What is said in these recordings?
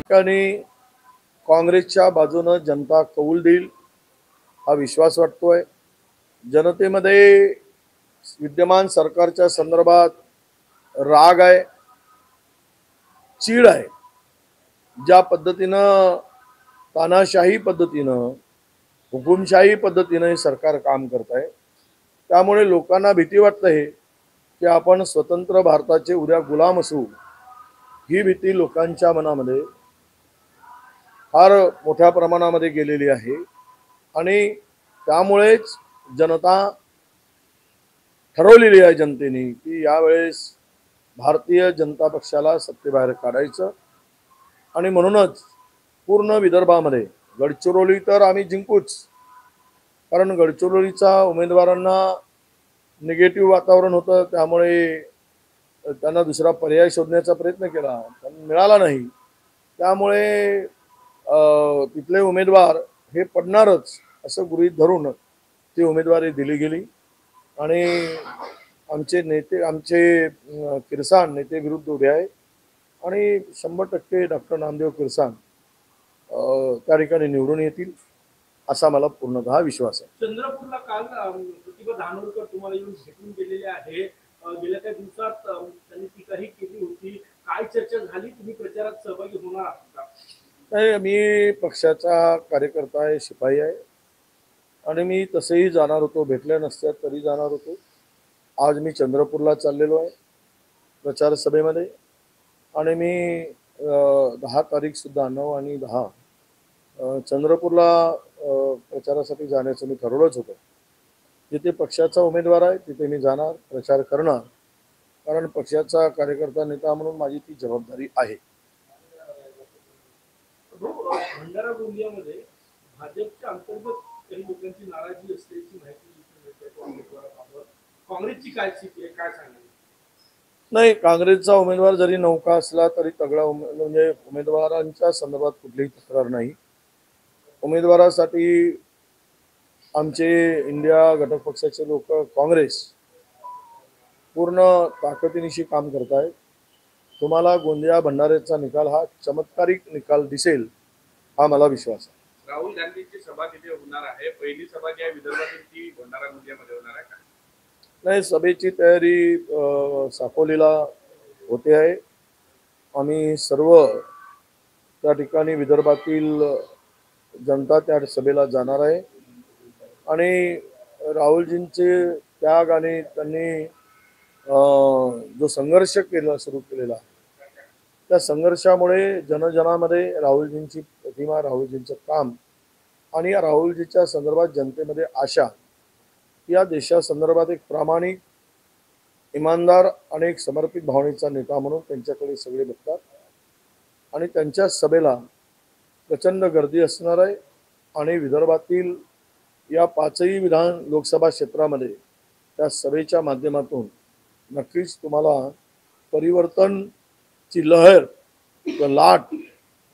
ठिकाणी काँग्रेसच्या बाजूने जनता कौल देईल हा विश्वास वाटतोय। जनतेमध्ये विद्यमान सरकारच्या संदर्भात राग आहे, चीड आहे। ज्या पद्धतीनं तानाशाही पद्धतीनं हुकुमशाही पद्धतीने सरकार काम करत आहे, त्यामुळे लोकांना भीती वाटते की आपण स्वतंत्र भारताचे उद्या गुलाम असू। ही भीती लोकांच्या मनामध्ये फार मोठ्या प्रमाणामध्ये गेलेली आहे आणि त्यामुळेच जनता ठरवलेली आहे जनतेने की यावेळेस भारतीय जनता पक्षाला सत्तेबाहेर काढायचं। आणि म्हणूनच पूर्ण विदर्भामध्ये गडचिरोली तर आम्ही जिंकूच, कारण गडचिरोलीचा उमेदवारांना निगेटिव्ह वातावरण होतं, त्यामुळे त्यांना दुसरा पर्याय शोधण्याचा प्रयत्न केला पण मिळाला नाही। त्यामुळे तिथले उमेदवार हे पडणारच असं गृहीत धरून ती उमेदवारी दिली गेली आणि आमचे नेते आमचे किरसान नेते विरुद्ध उभे आहे आणि 100% डॉक्टर नामदेव किरसान त्या ठिकाणी निवडून येतील असा मला पूर्णतः विश्वास आहे। चंद्रपूरला काल प्रतिभा धानोरकर तुम्हाला येऊन भेटून गेलेले आहे। गेल्या काही दिवसात त्यांनी टीकाही केली होती, काय चर्चा झाली? तुम्ही प्रचारात सहभागी होणार आहात का? नाही, मी पक्षाचा कार्यकर्ता आहे, शिपाई आहे आणि मी तसेही जाणार होतो, भेटल्या नसत्या तरी जाणार होतो। आज मी चंद्रपूरला चाललेलो आहे प्रचार सभेमध्ये आणि मी 10 तारीख सुद्धा 9 आणि 10 चंद्रपूरला प्रचारासाठी जाण्याचं मी ठरवलंच होतं। जिथे पक्षाचा उमेदवार आहे तिथे मी जाणार, प्रचार करणार, कारण पक्षाचा कार्यकर्ता नेता म्हणून माझी ती जबाबदारी आहे। भंडारा गोंदियामध्ये भाजपच्या अंतर्गत काही लोकांची नाराजी असल्याची माहिती काँग्रेसची काय स्थिती आहे, काय सांगाल? नाही, काँग्रेसचा उमेदवार जरी नौका असला तरी तगडा म्हणजे उमेदवारांच्या संदर्भात कुठलीही तक्रार नाही। उमेदवारासाठी आमचे इंडिया घटक पक्षाचे लोक काँग्रेस पूर्ण ताकदीनिशी काम करत आहेत। तुम्हाला गोंदिया भंडाऱ्याचा निकाल हा चमत्कारिक निकाल दिसेल हा मला विश्वास आहे। राहुल गांधींची सभा तिथे होणार आहे, पहिली सभा जी आहे विदर्भातील ती भंडारा गोंदियामध्ये होणार आहे का? नाही, सभेची तयारी साकोलीला होते आहे। आम्ही सर्व त्या ठिकाणी विदर्भातील जनता त्या सभेला जाणार आहे आणि राहुलजींचे त्याग आणि त्यांनी जो संघर्ष सुरू केलेला त्या संघर्षामुळे जनजनामध्ये राहुलजींची प्रतिमा, राहुलजींचं काम आणि राहुलजीच्या संदर्भात जनतेमध्ये आशा, या देशासंदर्भात एक प्रामाणिक, इमानदार आणि एक समर्पित भावनेचा नेता म्हणून त्यांच्याकडे सगळे बघतात आणि त्यांच्या सभेला प्रचंड गर्दी असणार आहे आणि विदर्भातील या 5ही विधान लोकसभा क्षेत्रामध्ये त्या सभेच्या माध्यमातून नक्कीच तुम्हाला परिवर्तनची लहर लाट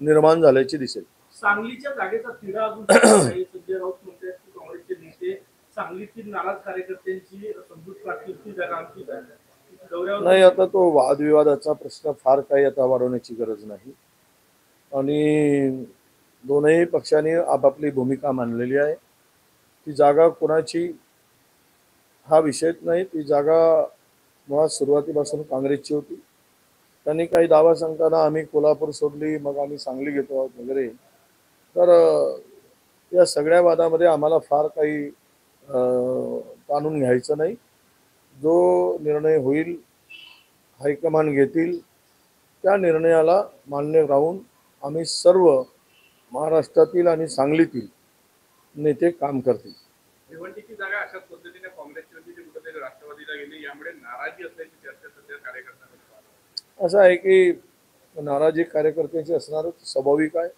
निर्माण झाल्याची दिसेल। सांगलीच्या जागेचा तिढा अजून संजय राऊत म्हणतात की काँग्रेसचे नेते सांगलीतील नाराज कार्यकर्त्यांची समजूत काढतील ती जागा आमची नाही, आता तो वादविवादाचा प्रश्न फार काही आता वाढवण्याची गरज नाही आणि दोनही पक्षांनी आपापली भूमिका मांडलेली आहे। ती जागा कोणाची हा विषयच नाही, ती जागा मुळात सुरुवातीपासून काँग्रेसची होती। त्यांनी काही दावा सांगताना आम्ही कोल्हापूर सोडली, मग आम्ही सांगली घेतो आहोत वगैरे, तर या सगळ्या वादामध्ये आम्हाला फार काही ताणून घ्यायचं नाही। जो निर्णय होईल, हायकमांड घेतील, त्या निर्णयाला मान्य राहून आम्ही सर्व महाराष्ट्रातील आणि सांगलीतील नेते काम करतील। भिवंडीची जागा अशाच पद्धतीने काँग्रेसची होती, कुठेतरी राष्ट्रवादीला गेली, यामुळे नाराजी असल्याची चर्चा सध्या कार्यकर्त्यांमध्ये असं आहे की नाराजी कार्यकर्त्यांची असणारच, स्वाभाविक आहे।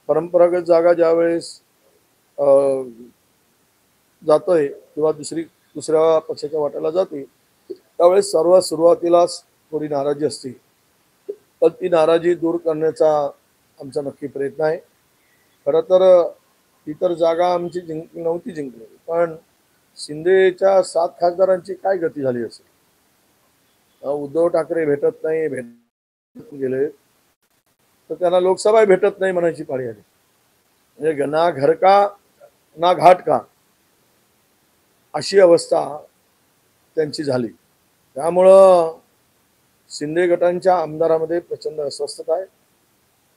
परंपरागत जागा ज्यावेळेस जातोय किंवा दुसऱ्या पक्षाच्या वाट्याला जाते त्यावेळेस सर्वात सुरुवातीलाच थोडी नाराजी असते, पण ती नाराजी दूर करण्याचा आमचा नक्की प्रयत्न आहे। खरं तर इतर जागा आमची नव्हती जिंकलेली, पण शिंदेच्या 7 खासदारांची काय गती झाली असेल। उद्धव ठाकरे भेटत नाही, भेट गेले तर त्यांना लोकसभा भेटत नाही म्हणायची पाळी आली. म्हणजे ना घर का ना घाट का अशी अवस्था त्यांची झाली. त्यामुळं शिंदे गटांच्या आमदारामध्ये प्रचंड अस्वस्थता आहे.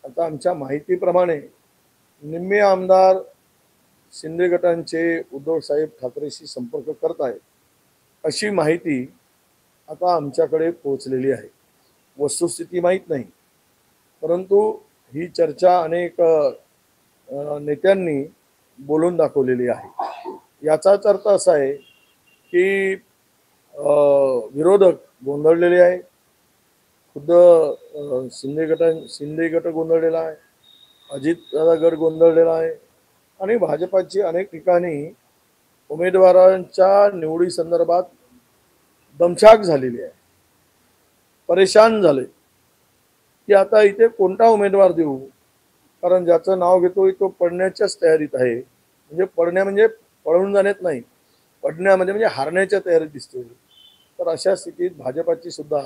आता आमच्या माहितीप्रमाणे निम्मे आमदार शिंदे गटांचे उद्धवसाहेब ठाकरेशी संपर्क करत आहेत अशी माहिती आता आमच्याकडे पोहोचलेली आहे. वस्तुस्थिती माहीत नाही, परंतु ही चर्चा अनेक नेत्यांनी बोलून दाखवलेली आहे. याचाच अर्थ असा आहे की विरोधक गोंधळलेले आहे. खुद्द शिंदे गट गोंधळलेला आहे, अजितदादा गट गोंधळलेला आहे आणि भाजपाची अनेक ठिकाणी उमेदवारांच्या निवडी संदर्भात दमछाक झालेली आहे. परेशान झाले की आता इथे कोणता उमेदवार देऊ, कारण ज्याचं नाव घेतोय तो पडण्याच्याच तयारीत आहे. म्हणजे म्हणजे पळून जाण्यात नाही, पडण्यामध्ये म्हणजे हारण्याच्या तयारीत दिसतोय. तर अशा स्थितीत भाजपाची सुद्धा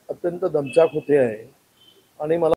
अत्यंत दमछाक होते आहे आणि मला